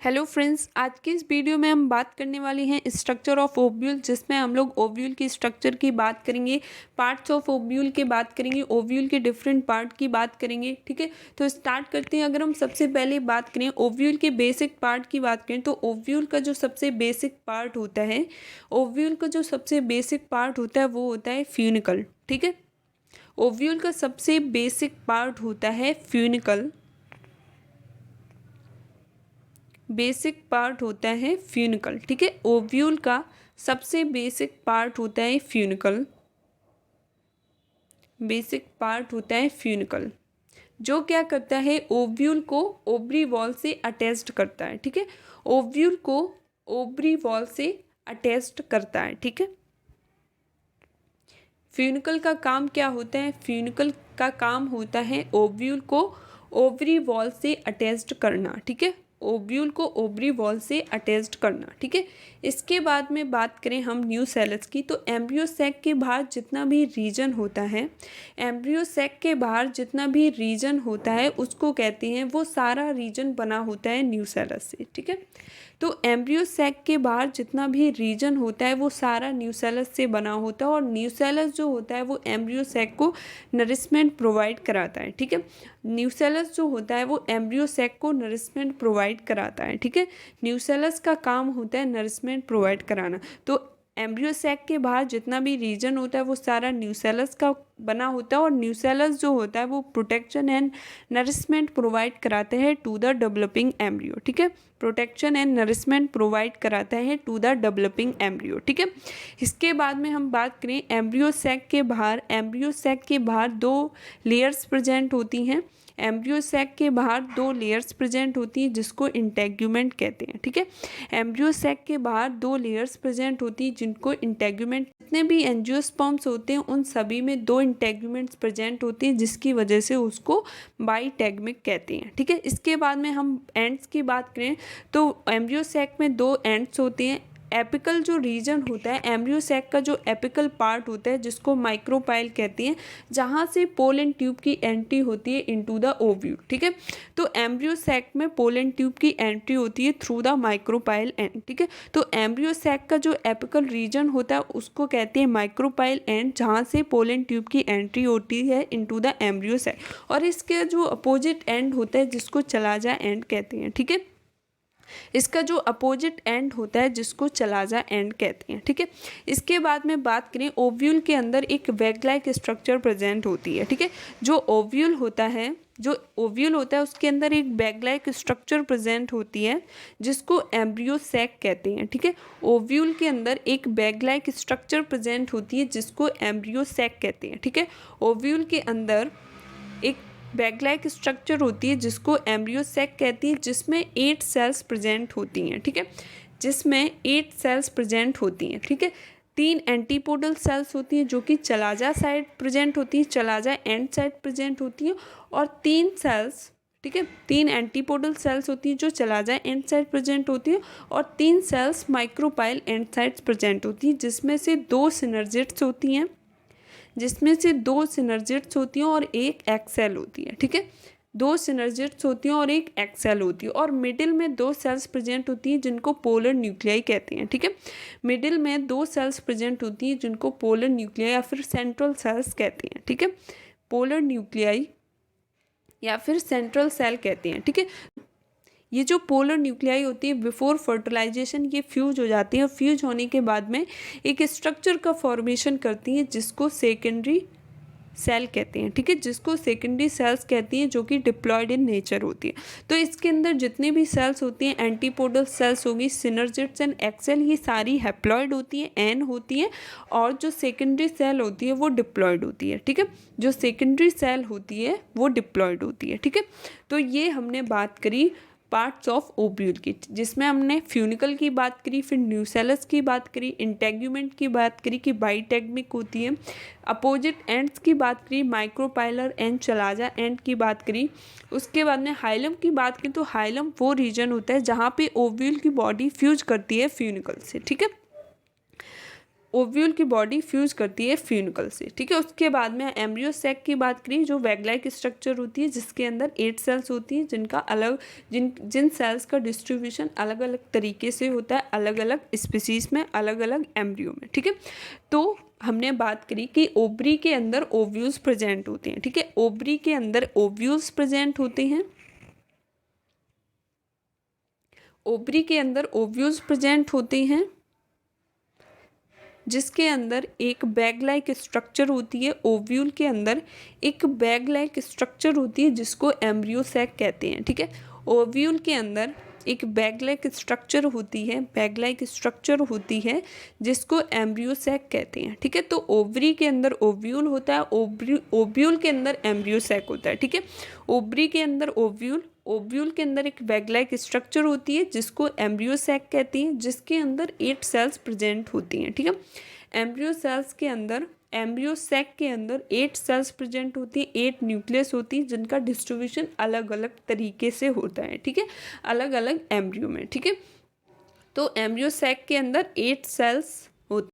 Hello friends, आज की इस वीडियो में हम बात करने वाले हैं स्ट्रक्चर ऑफ ओव्यूल, जिसमें हम लोग ओव्यूल की स्ट्रक्चर की बात करेंगे, पार्ट्स ऑफ ओव्यूल की बात करेंगे, ओव्यूल के डिफरेंट पार्ट की बात करेंगे। ठीक है, तो स्टार्ट करते हैं। अगर हम सबसे पहले बात करें ओव्यूल के बेसिक पार्ट की बात करें, तो ओव्यूल का जो सबसे बेसिक पार्ट होता है, ओव्यूल का जो सबसे बेसिक पार्ट होता है वो होता है फ्यूनिकल। ठीक है, ओव्यूल का सबसे बेसिक पार्ट होता है फ्यूनिकल। बेसिक पार्ट होता है फ्यूनिकल। ठीक है, ओव्यूल का सबसे बेसिक पार्ट होता है फ्यूनिकल। बेसिक पार्ट होता है फ्यूनिकल, जो क्या करता है, ओव्यूल को ओवरी वॉल से अटैच्ड करता है। ठीक है, ओव्यूल को ओवरी वॉल से अटैच्ड करता है। ठीक है, फ्यूनिकल का काम क्या होता है? फ्यूनिकल का काम होता है ओव्यूल को ओवरी वॉल से अटैच्ड करना। ठीक है, ओव्यूल को ओवरी वॉल से अटैच्ड करना। ठीक है, इसके बाद में बात करें हम न्यूसेलस की, तो एम्ब्रियो सैक के बाहर जितना भी रीजन होता है, एम्ब्रियो सैक के बाहर जितना भी रीजन होता है उसको कहते हैं, वो सारा रीजन बना होता है न्यूसेलस से। ठीक है, तो एम्ब्रियो सैक के बाहर जितना भी रीजन होता है वो सारा न्यूसेलस से बना होता है, और न्यूसेलस जो होता है वो एम्ब्रियो सैक को नरिशमेंट प्रोवाइड कराता है। ठीक है, न्यूसेलस जो होता है वो एम्ब्रियो सैक को नरिशमेंट प्रोवाइड कराता है। ठीक है, न्यूसेलस का काम होता है नरिशमेंट प्रोवाइड कराना। तो एम्ब्रियो सैक के बाहर जितना भी रीजन होता है वो सारा न्यूसेलस का बना होता है, और न्यूसेलस जो होता है वो प्रोटेक्शन एंड नरिशमेंट प्रोवाइड कराते हैं टू द डेवलपिंग एम्ब्रियो। ठीक है, प्रोटेक्शन एंड नरिशमेंट प्रोवाइड कराता है टू द डेवलपिंग एम्ब्रियो। ठीक है, इसके बाद में हम बात करें एम्ब्रियो सैक के बाहर, एम्ब्रियो सैक के बाहर दो लेयर्स प्रेजेंट होती हैं। एम्ब्रियो सैक के बाहर दो लेयर्स प्रेजेंट होती हैं जिसको इंटेग्यूमेंट कहते हैं। ठीक है, एम्ब्रियो सैक के बाहर दो लेयर्स प्रेजेंट होती हैं जिनको इंटेग्यूमेंट, जितने भी एंजियोस्पर्म्स होते हैं उन सभी में दो इंटेग्यूमेंट्स प्रेजेंट होती हैं, जिसकी वजह से उसको बाईटैगमिक कहते हैं। ठीक है, इसके बाद में हम एंड्स की बात करें, तो एम्ब्रियो सैक में दो एंड्स होते हैं। एपिकल जो रीजन होता है, एम्ब्रियो सैक का जो एपिकल पार्ट होता है जिसको माइक्रोपाइल कहते हैं, जहाँ से पोलन ट्यूब की एंट्री होती है इनटू द ओव्यूल। ठीक है, तो एम्ब्रियो सैक में पोलन ट्यूब की एंट्री होती है थ्रू द माइक्रोपाइल एंड। ठीक है, तो एम्ब्रियो सैक का जो एपिकल रीजन होता है उसको कहते हैं माइक्रोपाइल एंड, जहाँ से पोलन ट्यूब की एंट्री होती है इनटू द एम्ब्रियो सैक, और इसके जो अपोजिट एंड होता है जिसको चलाजा एंड कहते हैं। ठीक है, इसका जो अपोजिट एंड होता है जिसको चलाजा एंड कहते हैं। ठीक है, इसके बाद में बात करें, ओव्यूल के अंदर एक बैग लाइक स्ट्रक्चर प्रेजेंट होती है। ठीक है, जो ओव्यूल होता है, जो ओव्यूल होता है उसके अंदर एक बैग लाइक स्ट्रक्चर प्रेजेंट होती है जिसको एम्ब्रियो सैक कहते हैं। ठीक है, ओव्यूल के अंदर एक बैग लाइक स्ट्रक्चर प्रेजेंट होती है जिसको एम्ब्रियो सैक कहते हैं। ठीक है, ओव्यूल के अंदर एक बैग लाइक स्ट्रक्चर होती है जिसको एम्ब्रियो सैक कहती है, जिसमें 8 सेल्स प्रेजेंट होती हैं। ठीक है, जिसमें 8 सेल्स प्रेजेंट होती हैं। ठीक है, 3 एंटीपोडल सेल्स होती हैं जो कि चलाजा साइड प्रेजेंट होती हैं, चलाजा एंड साइड प्रेजेंट होती हैं, और 3 सेल्स, ठीक है, 3 एंटीपोडल सेल्स होती हैं जो चलाजा एंड साइड प्रेजेंट होती है, और 3 cells micropyle end sides present होती हैं, जिसमें से 2 सिनर्जिट्स होती हैं, जिसमें से 2 सिनर्जिट्स होती हैं और एक एक्सेल होती है। ठीक है, 2 सिनर्जिट्स होती हैं और एक एक्सेल होती है, और मिडिल में 2 सेल्स प्रेजेंट होती हैं जिनको पोलर न्यूक्लियाई कहते हैं। ठीक है, मिडिल में 2 सेल्स प्रेजेंट होती हैं जिनको पोलर न्यूक्लियाई या फिर सेंट्रल सेल्स कहते हैं। ठीक है, पोलर न्यूक्लियाई या फिर सेंट्रल सेल कहते हैं। ठीक है, ये जो पोलर न्यूक्लियाई होती है बिफोर फर्टिलाइजेशन ये फ्यूज हो जाती है, फ्यूज होने के बाद में एक स्ट्रक्चर का फॉर्मेशन करती हैं जिसको सेकेंडरी सेल कहते हैं। ठीक है, जिसको सेकेंडरी सेल्स कहती हैं, जो कि डिप्लॉयड इन नेचर होती है। तो इसके अंदर जितने भी सेल्स होती हैं, एंटीपोडल सेल्स होगी, सिनर्जिट्स एंड एक्सेल, ये सारी हैप्लॉयड होती हैं, एन होती हैं, और जो सेकेंडरी सेल होती है वो डिप्लॉयड होती है। ठीक है, जो सेकेंडरी सेल होती है वो डिप्लॉयड होती है। ठीक है, तो ये हमने बात करी पार्ट्स ऑफ ओव्यूल की, जिसमें हमने फ्यूनिकल की बात करी, फिर न्यूसेलस की बात करी, इंटेग्यूमेंट की बात करी कि बाईटैगमिक होती है, अपोजिट एंड्स की बात करी, माइक्रोपाइलर एंड चलाजा एंड की बात करी। उसके बाद में हाइलम की बात करी, तो हाइलम वो रीजन होता है जहाँ पे ओव्यूल की बॉडी फ्यूज करती है फ्यूनिकल से। ठीक है, ओव्यूल की बॉडी फ्यूज करती है फ्यूनिकल से, ठीक है। उसके बाद में एम्ब्रियो सैक की बात करें, जो वैग लाइक स्ट्रक्चर होती है जिसके अंदर 8 सेल्स होती हैं, जिनका अलग जिन सेल्स का डिस्ट्रीब्यूशन अलग अलग तरीके से होता है, अलग अलग स्पीसीज में, अलग अलग एम्ब्रियो में, ठीक है। तो हमने बात करी कि ओवरी के अंदर ओव्यूल्स प्रेजेंट होते हैं, ठीक है। ओवरी के अंदर ओव्यूल्स प्रेजेंट होते हैं, ओवरी के अंदर ओव्यूल्स प्रेजेंट होते हैं, जिसके अंदर एक बैग लाइक स्ट्रक्चर होती है। ओव्यूल के अंदर एक बैग लाइक स्ट्रक्चर होती है जिसको एम्ब्रियो सैक कहते हैं, ठीक है। ओव्यूल के अंदर एक बैग लाइक स्ट्रक्चर होती है, बैग लाइक स्ट्रक्चर होती है जिसको एम्ब्रियो सैक कहते हैं, ठीक है। तो ओवरी के अंदर ओव्यूल होता है, ओव्यूल के अंदर एम्ब्रियो सैक होता है, ठीक है। ओवरी के अंदर ओव्यूल, ओव्यूल के अंदर एक बैग लाइक स्ट्रक्चर होती है जिसको एम्ब्रियो सैक कहती हैं, जिसके अंदर 8 सेल्स प्रेजेंट होती हैं, ठीक है। एम्ब्रियो सेल्स के अंदर, एम्ब्रियो सैक के अंदर 8 सेल्स प्रेजेंट होती है, 8 न्यूक्लियस होती है, जिनका डिस्ट्रीब्यूशन अलग अलग तरीके से होता है, ठीक है, अलग अलग एम्ब्रियो में, ठीक है। तो एम्ब्रियो सैक के अंदर 8 सेल्स होती,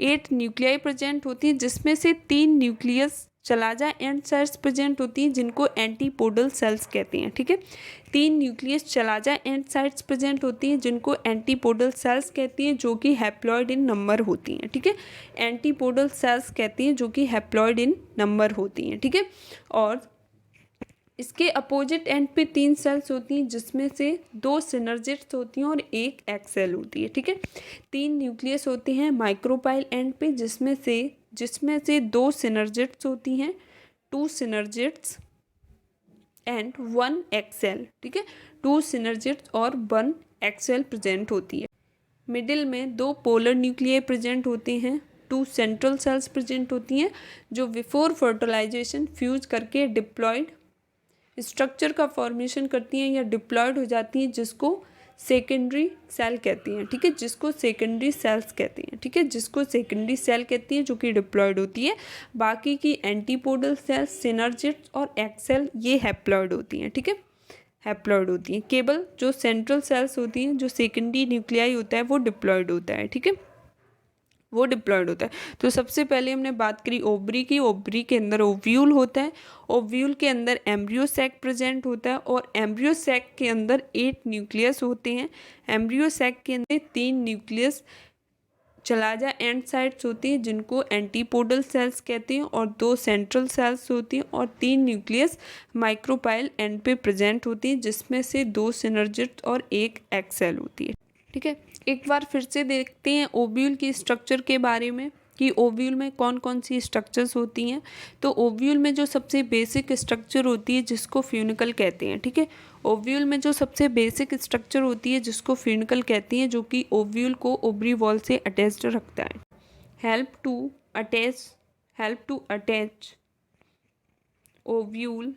8 न्यूक्लियाई प्रेजेंट होती हैं, जिसमें से 3 nucleus chalaza and cells present होती हैं जिनको एंटीपोडल सेल्स कहते हैं, ठीक है। 3 nucleus chalaza and sites present होती हैं जिनको एंटीपोडल सेल्स कहती हैं, जो कि हैप्लॉइड इन नंबर होती हैं, ठीक है। एंटीपोडल सेल्स कहती हैं जो कि हैप्लॉइड इन नंबर होती हैं, ठीक है। और इसके अपोजिट एंड पे 3 सेल्स होती हैं, जिसमें से 2 सिनर्जिट्स होती हैं और 1 एक्सेल होती है, ठीक है। 3 न्यूक्लियस होते हैं माइक्रोपाइल एंड पे, जिसमें से 2 सिनर्जिट्स होती हैं, 2 सिनर्जिट्स एंड 1 एक्सेल, ठीक है। 2 सिनर्जिट्स और 1 एक्सेल प्रेजेंट होती है। मिडिल में 2 पोलर न्यूक्लियाई प्रेजेंट होते हैं, 2 सेंट्रल सेल्स प्रेजेंट होती हैं जो बिफोर फर्टिलाइजेशन फ्यूज करके डिप्लॉयड स्ट्रक्चर का फॉर्मेशन करती हैं या डिप्लॉयड हो जाती हैं, जिसको सेकेंडरी सेल कहती हैं, ठीक है, जिसको सेकेंडरी सेल्स कहती हैं, ठीक है, जिसको सेकेंडरी सेल कहती है जो कि डिप्लॉयड होती है। बाकी की एंटीपोडल सेल्स, सिनर्जिट्स और एक्सेल ये हैप्लॉयड होती हैं, ठीक है, हैप्लॉयड होती हैं। केवल जो सेंट्रल सेल्स होती हैं, जो सेकेंडरी न्यूक्लियाई होता है वो डिप्लॉयड होता है, ठीक है, वो डिप्लॉयड होता है। तो सबसे पहले हमने बात करी ओवरी की, ओवरी के अंदर ओव्यूल होता है, ओव्यूल के अंदर एम्ब्रियो सैक प्रेजेंट होता है और एम्ब्रियो सैक के अंदर 8 न्यूक्लियस होते हैं। एम्ब्रियो सैक के अंदर 3 न्यूक्लियस चलाजा एंड साइट्स होती हैं जिनको एंटीपोडल सेल्स कहते हैं और 2 सेंट्रल सेल्स होती हैं और 3 न्यूक्लियस माइक्रोपाइल एंड पे प्रेजेंट होती है, जिसमें से 2 सिनर्जिट्स और 1 एक्सेल होती है, ठीक है। एक बार फिर से देखते हैं ओव्यूल की स्ट्रक्चर के बारे में कि ओव्यूल में कौन कौन सी स्ट्रक्चर्स होती हैं। तो ओव्यूल में जो सबसे बेसिक स्ट्रक्चर होती है जिसको फ्यूनिकल कहते हैं, ठीक है। ओव्यूल में जो सबसे बेसिक स्ट्रक्चर होती है जिसको फ्यूनिकल कहती हैं, जो कि ओव्यूल को ओवरी वॉल से अटैच्ड रखता है। Help to attach ovule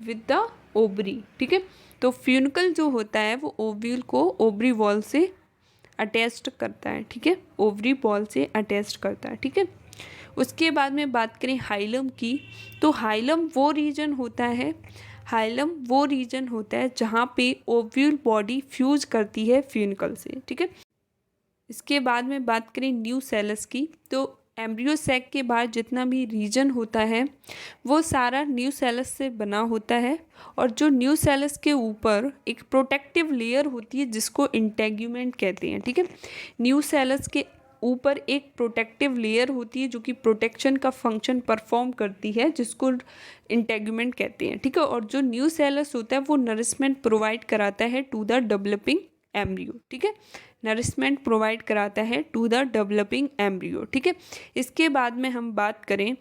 with the ovary, ठीक है। तो फ्यूनिकल जो होता है वो ओव्यूल को ओवरी वॉल से अटैच्ड करता है, ठीक है, ओवरी वॉल से अटैच्ड करता है, ठीक है। उसके बाद में बात करें हाइलम की, तो हाइलम वो रीजन होता है, हाइलम वो रीजन होता है जहाँ पे ओव्यूल बॉडी फ्यूज करती है फ्यूनिकल से, ठीक है। इसके बाद में बात करें न्यूसेलस की, तो एम्ब्रियो सैक के बाद जितना भी रीजन होता है वो सारा न्यूसेलस से बना होता है और जो न्यूसेलस के ऊपर एक प्रोटेक्टिव लेयर होती है जिसको इंटेग्यूमेंट कहते हैं, ठीक है। न्यूसेलस के ऊपर एक प्रोटेक्टिव लेयर होती है जो कि प्रोटेक्शन का फंक्शन परफॉर्म करती है, जिसको इंटेग्यूमेंट कहते हैं, ठीक है। और जो न्यूसेलस होता है वो नरिशमेंट प्रोवाइड कराता है टू द डेवलपिंग एम्ब्रियो, ठीक है, नरिशमेंट प्रोवाइड कराता है टू द डेवलपिंग एम्ब्रियो, ठीक है। इसके बाद में हम बात करें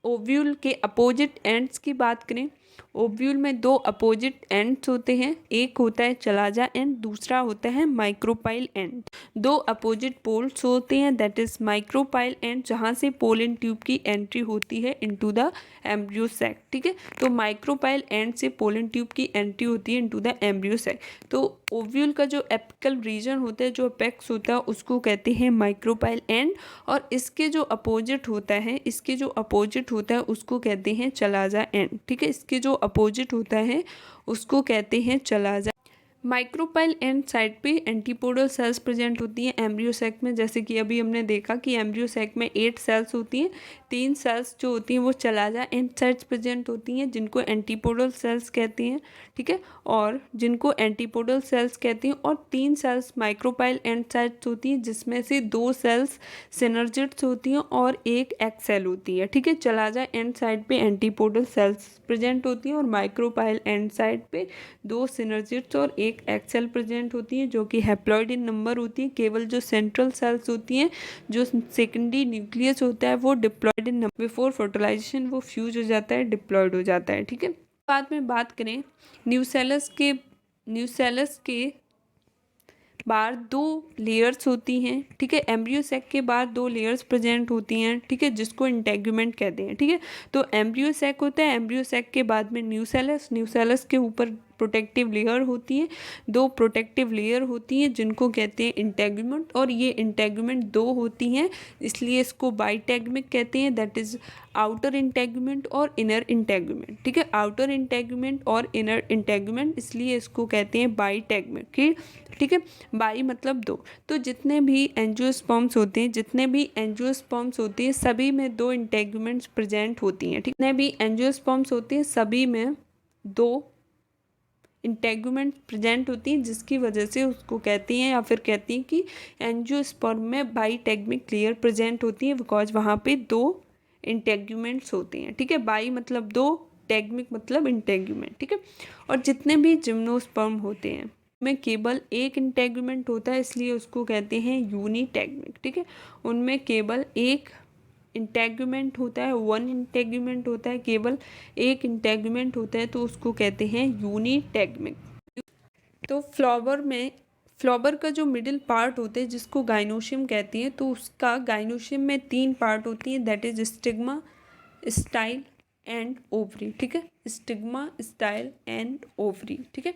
ओव्यूल के अपोजिट एंड्स की बात करें, ओव्यूल में 2 अपोजिट एंड्स होते हैं, एक होता है चलाजा एंड, दूसरा होता है माइक्रोपाइल एंड। 2 अपोजिट पोल्स होते हैं, दैट इज माइक्रोपाइल एंड, जहाँ से पोलन ट्यूब की एंट्री होती है इनटू द एम्ब्रियो सैक, ठीक है। तो माइक्रोपाइल एंड से पोलन ट्यूब की एंट्री होती है इनटू द एम्ब्रियो सैक। तो ओव्यूल का जो एपिकल रीजन होता है, जो अपेक्स होता है, उसको कहते हैं माइक्रोपाइल एंड, और इसके जो अपोजिट होता है, उसको कहते हैं चलाजा एंड, ठीक है। इसके उसके जो अपोजिट होता है उसको कहते हैं चला जा। माइक्रोपाइल एंड साइड पे एंटीपोडल सेल्स प्रेजेंट होती हैं एम्ब्रियो सैक में, जैसे कि अभी हमने देखा कि एम्ब्रियो सैक में 8 सेल्स होती हैं, 3 सेल्स जो होती हैं वो चलाजा एंड साइड्स प्रेजेंट होती हैं जिनको एंटीपोडल सेल्स कहते हैं, ठीक है, और जिनको एंटीपोडल सेल्स कहते हैं, और 3 सेल्स माइक्रोपाइल एंड साइड्स होती हैं जिसमें से 2 सेल्स सिनर्जिड्स होती हैं और 1 एग सेल होती है, ठीक है। चलाजा एंड साइड पे एंटीपोडल सेल्स प्रेजेंट होती हैं और माइक्रोपाइल एंड साइड पे 2 सिनर्जिड्स और 1 एग सेल प्रेजेंट होती है जो कि हैप्लॉइड इन नंबर होती है। केवल जो सेंट्रल सेल्स होती हैं, जो सेकेंडरी न्यूक्लियस होता है वो डिप्लॉयड इन नंबर, बिफोर फर्टिलाइजेशन वो फ्यूज हो जाता है, डिप्लॉयड हो जाता है, ठीक है। बाद में बात करें न्यूसेलस के बाहर 2 लेयर्स होती हैं, ठीक है। एम्ब्रियो सैक के बाहर 2 लेयर्स प्रेजेंट होती हैं, ठीक है, जिसको इंटेगुमेंट कहते हैं, ठीक है। तो एम्ब्रियो सैक होता है, एम्ब्रियो सैक के बाद में न्यूसेलस के ऊपर प्रोटेक्टिव लेयर होती है, 2 प्रोटेक्टिव लेयर होती हैं जिनको कहते हैं इंटेगुमेंट, और ये इंटेगुमेंट 2 होती हैं इसलिए इसको बाइटेगमिक कहते हैं, दैट इज आउटर इंटेगुमेंट और इनर इंटेगुमेंट, ठीक है। आउटर इंटेगुमेंट और इनर इंटेगुमेंट इसलिए इसको कहते हैं बाइटेगमिक, ठीक है। बाई मतलब 2। तो जितने भी एंजियोस्पर्म्स होते हैं सभी में 2 इंटेगुमेंट्स प्रेजेंट होती हैं, ठीक है। जितने भी एंजियोस्पर्म्स होते हैं सभी में 2 इंटेगुमेंट प्रेजेंट होती हैं जिसकी वजह से उसको कहती हैं या फिर कहती हैं कि एंजियोस्पर्म में बाइटेगमिक लेयर प्रेजेंट होती है, बिकॉज वहाँ पे 2 इंटेगुमेंट्स होते हैं, ठीक है। बाई मतलब 2, टेगमिक मतलब इंटेगुमेंट, ठीक है। और जितने भी जिम्नोस्पर्म होते हैं में केवल 1 इंटेगुमेंट होता है इसलिए उसको कहते हैं यूनिटेगमिक, ठीक है। उनमें केवल 1 इंटेगुमेंट होता है, 1 इंटेगुमेंट होता है, केवल 1 इंटेगुमेंट होता है तो उसको कहते हैं यूनिटेगमिक। तो फ्लावर का जो मिडिल पार्ट होता है जिसको गाइनोशियम कहती हैं, तो उसका गाइनोशियम में 3 पार्ट होती हैं, that is stigma, style and ovary, ठीक है। स्टिग्मा, स्टाइल एंड ओवरी, ठीक है।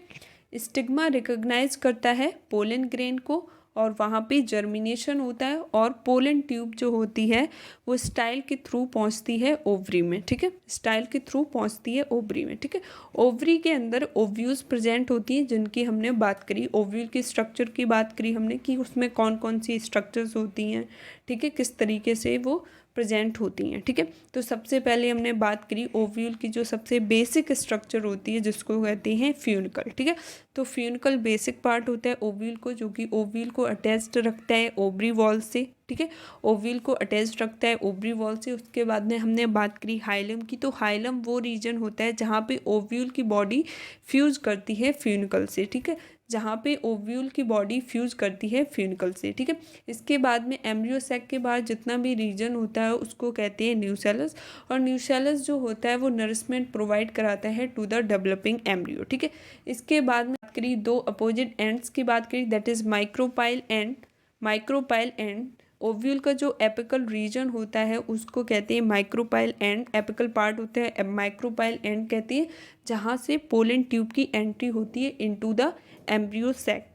स्टिग्मा रिकॉग्नाइज करता है पोलन ग्रेन को और वहाँ पे जर्मिनेशन होता है, और पोलन ट्यूब जो होती है वो स्टाइल के थ्रू पहुँचती है ओवरी में, ठीक है। स्टाइल के थ्रू पहुँचती है ओवरी में, ठीक है। ओवरी के अंदर ओव्यूल्स प्रेजेंट होती हैं जिनकी हमने बात करी, ओव्यूल की स्ट्रक्चर की बात करी हमने कि उसमें कौन कौन सी स्ट्रक्चर्स होती हैं, ठीक है, किस तरीके से वो प्रेजेंट होती हैं, ठीक है। तो सबसे पहले हमने बात करी ओव्यूल की जो सबसे बेसिक स्ट्रक्चर होती है जिसको कहते हैं फ्यूनिकल, ठीक है। तो फ्यूनिकल बेसिक पार्ट होता है ओव्यूल को, जो कि ओव्यूल को अटैच्ड रखता है ओवरी वॉल से, ठीक है। ओव्यूल को अटैच्ड रखता है ओवरी वॉल से। उसके बाद में हमने बात करी हाइलम की, तो हाइलम वो रीजन होता है जहाँ पे ओव्यूल की बॉडी फ्यूज करती है फ्यूनिकल से, ठीक है, जहाँ पे ओव्यूल की बॉडी फ्यूज करती है फ्यूनिकल से, ठीक है। इसके बाद में एम्ब्रियो सैक के बाद जितना भी रीजन होता है उसको कहते हैं न्यूसेलस, और न्यूसेलस जो होता है वो नरिशमेंट प्रोवाइड कराता है टू द डेवलपिंग एम्ब्रियो, ठीक है। इसके बाद में बात करी 2 अपोजिट एंड्स की बात करी, that is micropyle and ovule का जो एपिकल रीजन होता है उसको कहते हैं माइक्रोपाइल एंड, एपिकल पार्ट होता है माइक्रोपाइल एंड कहते हैं, जहाँ से पोलन ट्यूब की एंट्री होती है इनटू द एम्ब्रियो सैक,